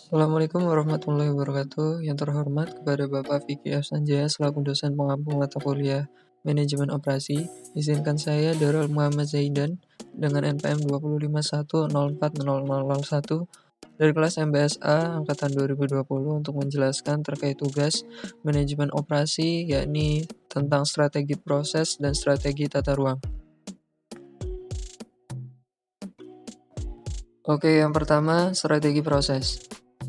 Assalamualaikum warahmatullahi wabarakatuh. Yang terhormat kepada Bapak Vicky F. Sanjaya selaku dosen pengampu mata kuliah Manajemen Operasi, izinkan saya Darul Muhammad Zaidan dengan NPM 251040001 dari kelas MBSA angkatan 2020 untuk menjelaskan terkait tugas manajemen operasi, yakni tentang strategi proses dan strategi tata ruang. Oke, yang pertama, strategi proses.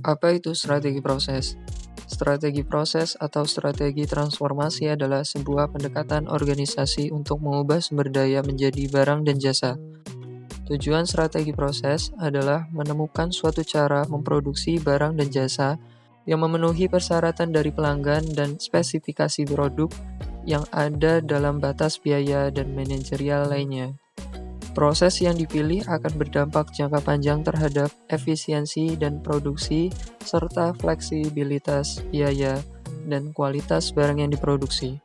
Apa itu strategi proses? Strategi proses atau strategi transformasi adalah sebuah pendekatan organisasi untuk mengubah sumber daya menjadi barang dan jasa. Tujuan strategi proses adalah menemukan suatu cara memproduksi barang dan jasa yang memenuhi persyaratan dari pelanggan dan spesifikasi produk yang ada dalam batas biaya dan manajerial lainnya. Proses yang dipilih akan berdampak jangka panjang terhadap efisiensi dan produksi, serta fleksibilitas biaya dan kualitas barang yang diproduksi.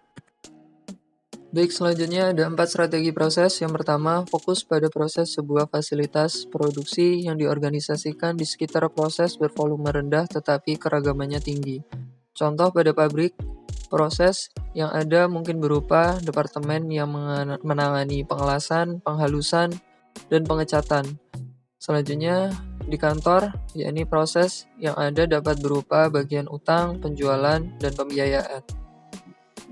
Baik, selanjutnya ada 4 strategi proses. Yang pertama, fokus pada proses sebuah fasilitas produksi yang diorganisasikan di sekitar proses bervolume rendah tetapi keragamannya tinggi. Contoh pada pabrik, proses yang ada mungkin berupa departemen yang menangani pengelasan, penghalusan, dan pengecatan. Selanjutnya, di kantor, yakni proses yang ada dapat berupa bagian utang, penjualan, dan pembiayaan.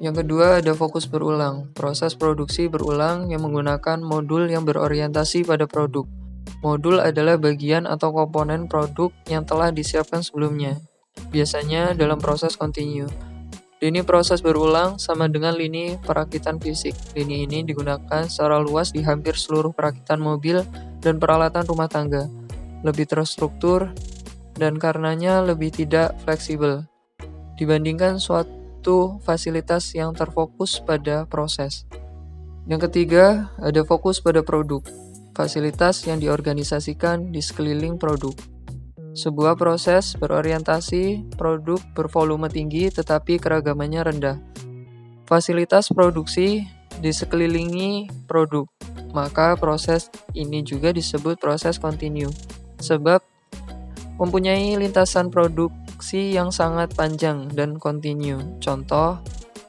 Yang kedua, ada fokus berulang. Proses produksi berulang yang menggunakan modul yang berorientasi pada produk. Modul adalah bagian atau komponen produk yang telah disiapkan sebelumnya, biasanya dalam proses kontinu. Lini proses berulang sama dengan lini perakitan fisik. Lini ini digunakan secara luas di hampir seluruh perakitan mobil dan peralatan rumah tangga. Lebih terstruktur dan karenanya lebih tidak fleksibel dibandingkan suatu fasilitas yang terfokus pada proses. Yang ketiga, ada fokus pada produk. Fasilitas yang diorganisasikan di sekeliling produk. Sebuah proses berorientasi produk bervolume tinggi tetapi keragamannya rendah. Fasilitas produksi di sekelilingi produk, maka proses ini juga disebut proses kontinu, sebab mempunyai lintasan produksi yang sangat panjang dan kontinu. Contoh,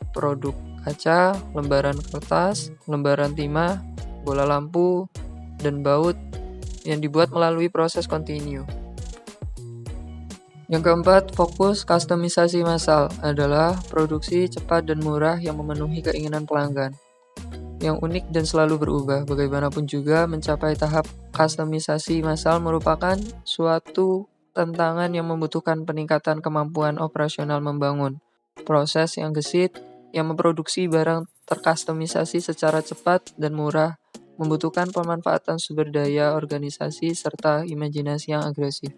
produk kaca, lembaran kertas, lembaran timah, bola lampu, dan baut yang dibuat melalui proses kontinu. Yang keempat, fokus kustomisasi massal adalah produksi cepat dan murah yang memenuhi keinginan pelanggan. Yang unik dan selalu berubah, bagaimanapun juga mencapai tahap kustomisasi massal merupakan suatu tantangan yang membutuhkan peningkatan kemampuan operasional membangun proses yang gesit, yang memproduksi barang terkustomisasi secara cepat dan murah, membutuhkan pemanfaatan sumber daya organisasi serta imajinasi yang agresif.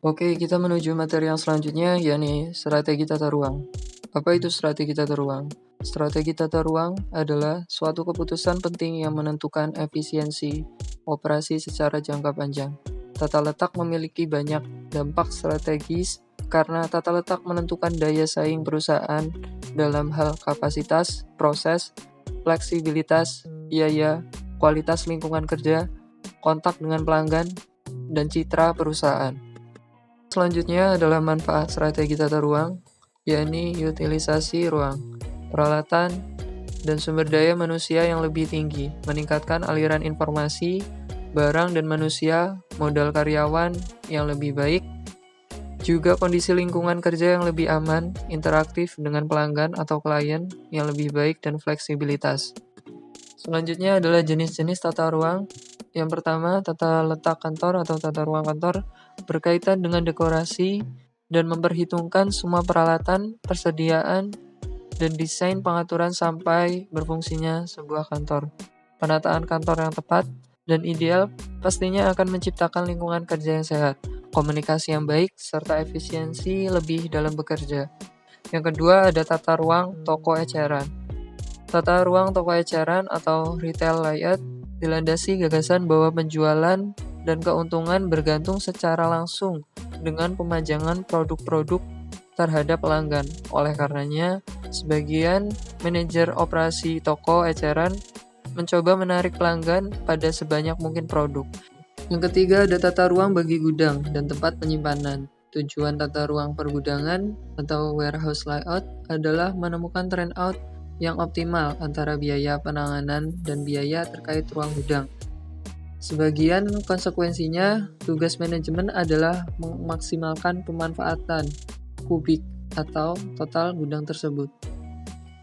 Oke, kita menuju materi yang selanjutnya, yakni strategi tata ruang. Apa itu strategi tata ruang? Strategi tata ruang adalah suatu keputusan penting yang menentukan efisiensi operasi secara jangka panjang. Tata letak memiliki banyak dampak strategis karena tata letak menentukan daya saing perusahaan dalam hal kapasitas, proses, fleksibilitas, biaya, kualitas lingkungan kerja, kontak dengan pelanggan, dan citra perusahaan. Selanjutnya adalah manfaat strategi tata ruang, yakni utilisasi ruang, peralatan, dan sumber daya manusia yang lebih tinggi, meningkatkan aliran informasi, barang dan manusia, modal karyawan yang lebih baik, juga kondisi lingkungan kerja yang lebih aman, interaktif dengan pelanggan atau klien yang lebih baik, dan fleksibilitas. Selanjutnya adalah jenis-jenis tata ruang. Yang pertama, tata letak kantor atau tata ruang kantor berkaitan dengan dekorasi dan memperhitungkan semua peralatan, persediaan, dan desain pengaturan sampai berfungsinya sebuah kantor. Penataan kantor yang tepat dan ideal pastinya akan menciptakan lingkungan kerja yang sehat, komunikasi yang baik, serta efisiensi lebih dalam bekerja. Yang kedua ada tata ruang toko eceran. Tata ruang toko eceran atau retail layout dilandasi gagasan bahwa penjualan dan keuntungan bergantung secara langsung dengan pemajangan produk-produk terhadap pelanggan. Oleh karenanya, sebagian manajer operasi toko eceran mencoba menarik pelanggan pada sebanyak mungkin produk. Yang ketiga, ada tata ruang bagi gudang dan tempat penyimpanan. Tujuan tata ruang pergudangan atau warehouse layout adalah menemukan trade-out yang optimal antara biaya penanganan dan biaya terkait ruang gudang. Sebagian konsekuensinya, tugas manajemen adalah memaksimalkan pemanfaatan kubik atau total gudang tersebut.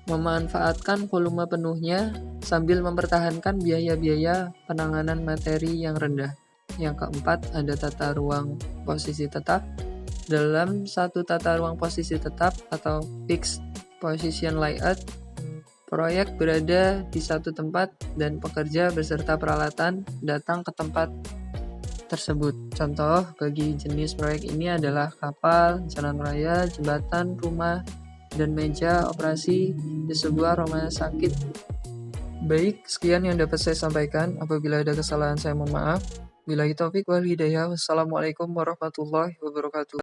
Memanfaatkan volume penuhnya sambil mempertahankan biaya-biaya penanganan materi yang rendah. Yang keempat, ada tata ruang posisi tetap. Dalam satu tata ruang posisi tetap atau fixed position layout, proyek berada di satu tempat dan pekerja beserta peralatan datang ke tempat tersebut. Contoh bagi jenis proyek ini adalah kapal, jalan raya, jembatan, rumah, dan meja operasi di sebuah rumah sakit. Baik, sekian yang dapat saya sampaikan. Apabila ada kesalahan, saya mohon maaf. Billahi taufik wal hidayah. Wassalamualaikum warahmatullahi wabarakatuh.